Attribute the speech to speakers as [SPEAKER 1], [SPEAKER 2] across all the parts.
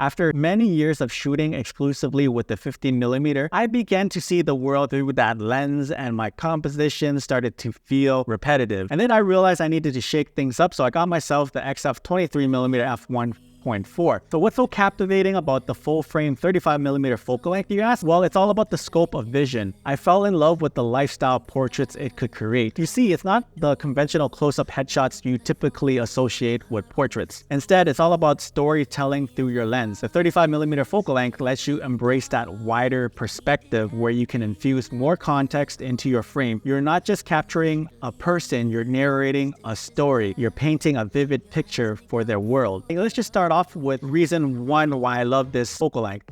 [SPEAKER 1] After many years of shooting exclusively with the 15mm, I began to see the world through that lens and my composition started to feel repetitive. And then I realized I needed to shake things up, so I got myself the XF 23mm f1.4. So what's so captivating about the full-frame 35mm focal length, you ask? Well, it's all about the scope of vision. I fell in love with the lifestyle portraits it could create. You see, it's not the conventional close-up headshots you typically associate with portraits. Instead, it's all about storytelling through your lens. The 35mm focal length lets you embrace that wider perspective where you can infuse more context into your frame. You're not just capturing a person, you're narrating a story. You're painting a vivid picture for their world. Let's just start off with reason one why I love this focal length.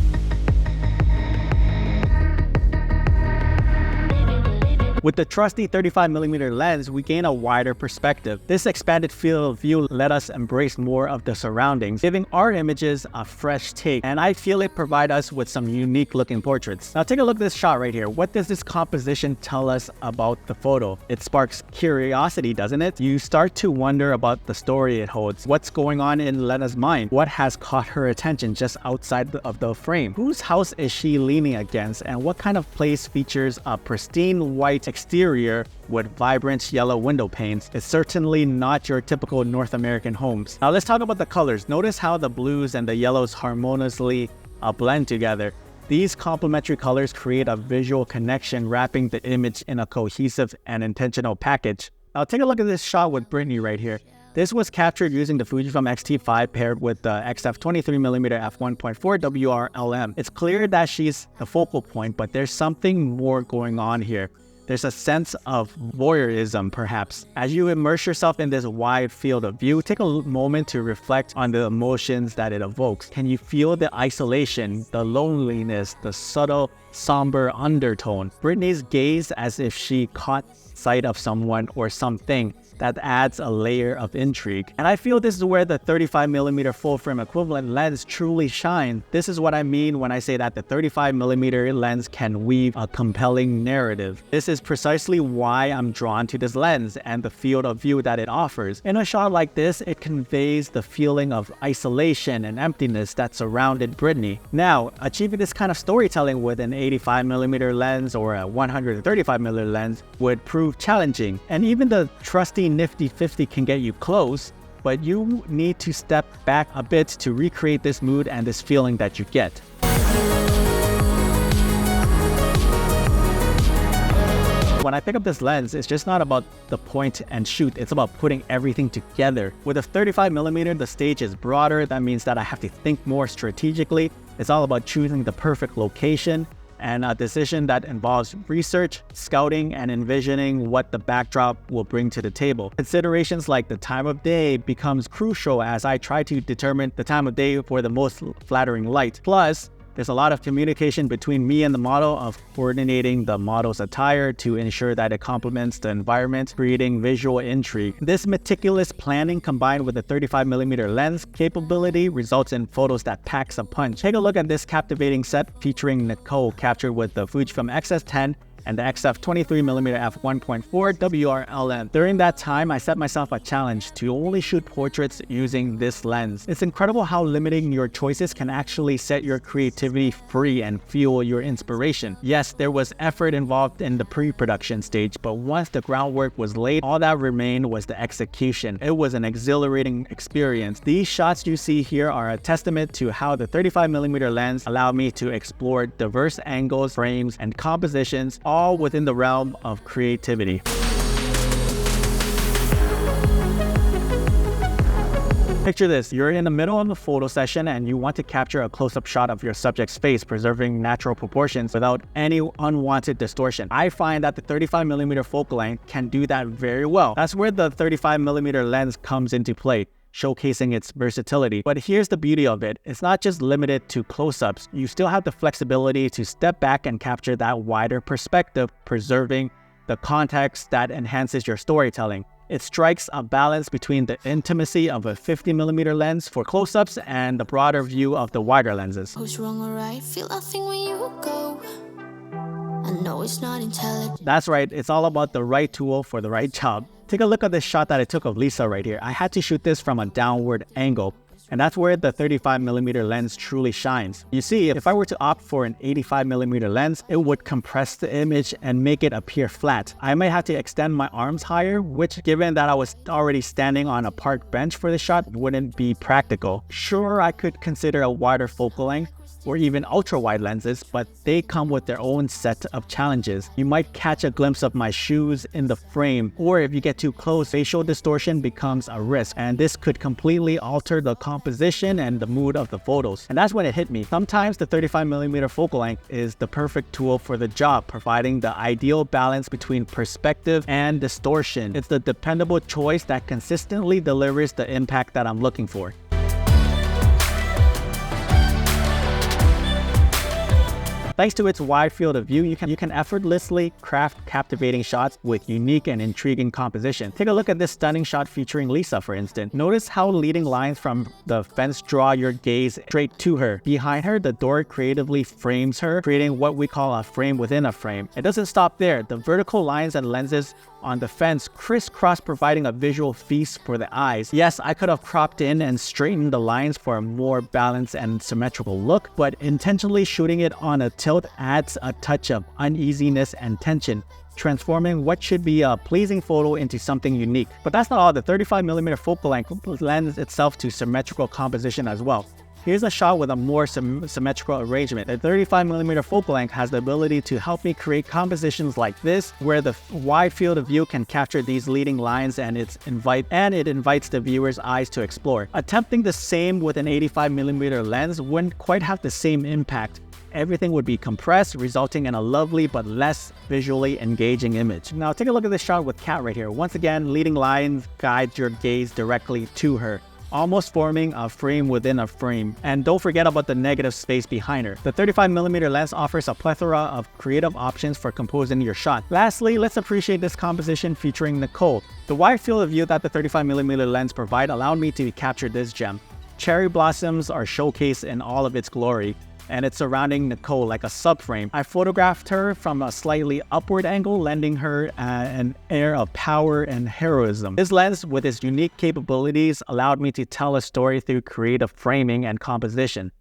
[SPEAKER 1] With the trusty 35mm lens, we gain a wider perspective. This expanded field of view let us embrace more of the surroundings, giving our images a fresh take, and I feel it provides us with some unique looking portraits. Now take a look at this shot right here. What does this composition tell us about the photo? It sparks curiosity, doesn't it? You start to wonder about the story it holds. What's going on in Lena's mind? What has caught her attention just outside of the frame? Whose house is she leaning against? And what kind of place features a pristine white exterior with vibrant yellow window panes? It's certainly not your typical North American homes. Now let's talk about the colors. Notice how the blues and the yellows harmoniously blend together. These complementary colors create a visual connection, wrapping the image in a cohesive and intentional package. Now take a look at this shot with Brittany right here. This was captured using the Fujifilm X-T5 paired with the XF 23mm f1.4 WR-LM. It's clear that she's the focal point, but there's something more going on here. There's a sense of voyeurism, perhaps. As you immerse yourself in this wide field of view, take a moment to reflect on the emotions that it evokes. Can you feel the isolation, the loneliness, the subtle, somber undertone? Brittany's gaze as if she caught sight of someone or something that adds a layer of intrigue. And I feel this is where the 35mm full-frame equivalent lens truly shines. This is what I mean when I say that the 35mm lens can weave a compelling narrative. This is precisely why I'm drawn to this lens and the field of view that it offers. In a shot like this, it conveys the feeling of isolation and emptiness that surrounded Brittany. Now, achieving this kind of storytelling with an 85mm lens or a 135mm lens would prove challenging, and even the trusty nifty 50 can get you close, but you need to step back a bit to recreate this mood and this feeling that you get. When I pick up this lens, it's just not about the point and shoot, it's about putting everything together. With a 35mm, the stage is broader. That means that I have to think more strategically. It's all about choosing the perfect location, and a decision that involves research, scouting, and envisioning what the backdrop will bring to the table. Considerations like the time of day becomes crucial as I try to determine the time of day for the most flattering light. Plus, there's a lot of communication between me and the model of coordinating the model's attire to ensure that it complements the environment, creating visual intrigue. This meticulous planning combined with the 35mm lens capability results in photos that packs a punch. Take a look at this captivating set featuring Nicole captured with the Fujifilm X-S10 and the XF 23mm f1.4 WR-LM. During that time, I set myself a challenge to only shoot portraits using this lens. It's incredible how limiting your choices can actually set your creativity free and fuel your inspiration. Yes, there was effort involved in the pre-production stage, but once the groundwork was laid, all that remained was the execution. It was an exhilarating experience. These shots you see here are a testament to how the 35mm lens allowed me to explore diverse angles, frames, and compositions, all within the realm of creativity. Picture this, you're in the middle of a photo session and you want to capture a close-up shot of your subject's face, preserving natural proportions without any unwanted distortion. I find that the 35mm focal length can do that very well. That's where the 35mm lens comes into play, showcasing its versatility. But here's the beauty of it. It's not just limited to close-ups. You still have the flexibility to step back and capture that wider perspective, preserving the context that enhances your storytelling. It strikes a balance between the intimacy of a 50mm lens for close-ups and the broader view of the wider lenses.
[SPEAKER 2] Who's wrong or right? Feel nothing when you go. I know it's not intelligent.
[SPEAKER 1] That's right, it's all about the right tool for the right job. Take a look at this shot that I took of Lisa right here. I had to shoot this from a downward angle. And that's where the 35mm lens truly shines. You see, if I were to opt for an 85mm lens, it would compress the image and make it appear flat. I might have to extend my arms higher, which, given that I was already standing on a park bench for the shot, wouldn't be practical. Sure, I could consider a wider focal length or even ultra-wide lenses, but they come with their own set of challenges. You might catch a glimpse of my shoes in the frame, or if you get too close, facial distortion becomes a risk, and this could completely alter the composition and the mood of the photos. And that's when it hit me. Sometimes the 35mm focal length is the perfect tool for the job, providing the ideal balance between perspective and distortion. It's the dependable choice that consistently delivers the impact that I'm looking for. Thanks to its wide field of view, you can effortlessly craft captivating shots with unique and intriguing composition. Take a look at this stunning shot featuring Lisa, for instance. Notice how leading lines from the fence draw your gaze straight to her. Behind her, the door creatively frames her, creating what we call a frame within a frame. It doesn't stop there. The vertical lines and lenses on the fence crisscross, providing a visual feast for the eyes. Yes, I could have cropped in and straightened the lines for a more balanced and symmetrical look, but intentionally shooting it on a tilt adds a touch of uneasiness and tension, transforming what should be a pleasing photo into something unique. But that's not all. The 35mm focal length lends itself to symmetrical composition as well. Here's a shot with a more symmetrical arrangement. The 35mm focal length has the ability to help me create compositions like this, where the wide field of view can capture these leading lines and it invites the viewer's eyes to explore. Attempting the same with an 85mm lens wouldn't quite have the same impact. Everything would be compressed, resulting in a lovely but less visually engaging image. Now take a look at this shot with Kat right here. Once again, leading lines guide your gaze directly to her, almost forming a frame within a frame. And don't forget about the negative space behind her. The 35mm lens offers a plethora of creative options for composing your shot. Lastly, let's appreciate this composition featuring Nicole. The wide field of view that the 35mm lens provides allowed me to capture this gem. Cherry blossoms are showcased in all of its glory, and it's surrounding Nicole like a subframe. I photographed her from a slightly upward angle, lending her an air of power and heroism. This lens, with its unique capabilities, allowed me to tell a story through creative framing and composition.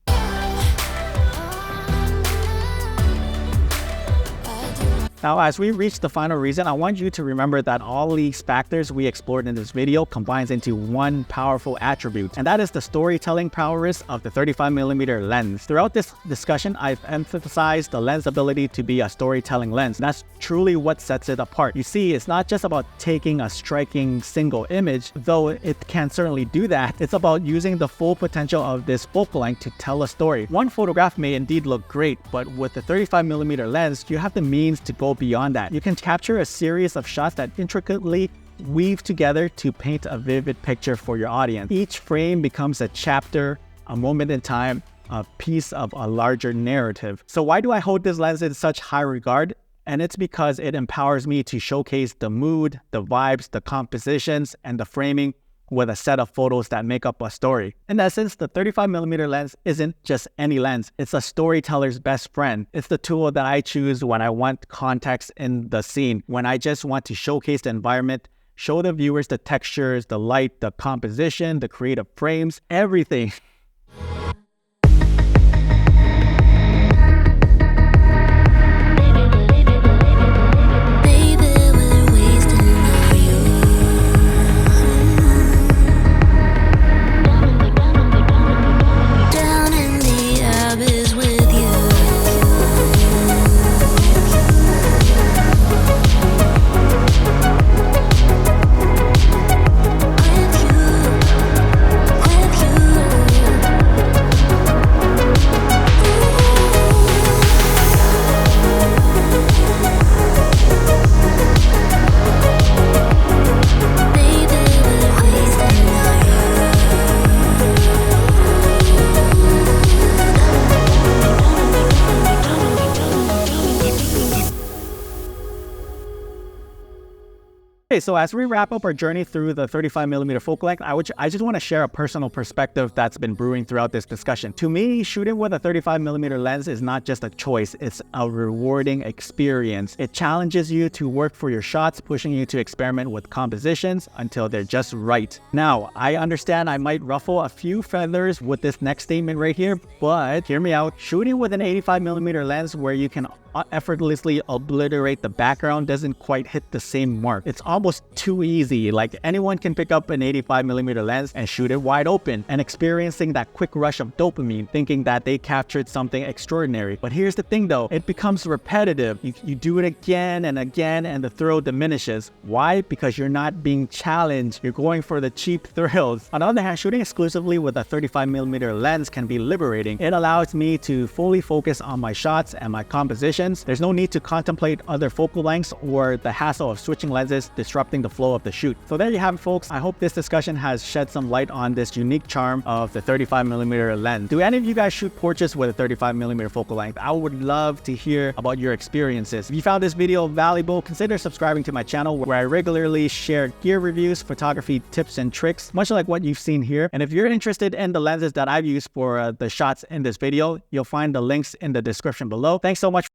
[SPEAKER 1] Now, as we reach the final reason, I want you to remember that all these factors we explored in this video combines into one powerful attribute, and that is the storytelling prowess of the 35mm lens. Throughout this discussion, I've emphasized the lens ability to be a storytelling lens. That's truly what sets it apart. You see, it's not just about taking a striking single image, though it can certainly do that. It's about using the full potential of this focal length to tell a story. One photograph may indeed look great, but with the 35mm lens, you have the means to go beyond that. You can capture a series of shots that intricately weave together to paint a vivid picture for your audience. Each frame becomes a chapter, a moment in time, a piece of a larger narrative. So why do I hold this lens in such high regard? And it's because it empowers me to showcase the mood, the vibes, the compositions, and the framing with a set of photos that make up a story. In essence, the 35mm lens isn't just any lens. It's a storyteller's best friend. It's the tool that I choose when I want context in the scene, when I just want to showcase the environment, show the viewers the textures, the light, the composition, the creative frames, everything. Okay, so as we wrap up our journey through the 35mm focal length, I just want to share a personal perspective that's been brewing throughout this discussion. To me, shooting with a 35mm lens is not just a choice, it's a rewarding experience. It challenges you to work for your shots, pushing you to experiment with compositions until they're just right. Now, I understand I might ruffle a few feathers with this next statement right here, but hear me out. Shooting with an 85mm lens where you can effortlessly obliterate the background doesn't quite hit the same mark. It's almost too easy. Like anyone can pick up an 85mm lens and shoot it wide open and experiencing that quick rush of dopamine, thinking that they captured something extraordinary. But here's the thing though, it becomes repetitive. You do it again and again and the thrill diminishes. Why? Because you're not being challenged. You're going for the cheap thrills. On the other hand, shooting exclusively with a 35mm lens can be liberating. It allows me to fully focus on my shots and my composition. There's no need to contemplate other focal lengths or the hassle of switching lenses, disrupting the flow of the shoot. So there you have it, folks. I hope this discussion has shed some light on this unique charm of the 35mm lens. Do any of you guys shoot portraits with a 35mm focal length? I would love to hear about your experiences. If you found this video valuable, consider subscribing to my channel where I regularly share gear reviews, photography tips and tricks, much like what you've seen here. And if you're interested in the lenses that I've used for the shots in this video, you'll find the links in the description below. Thanks so much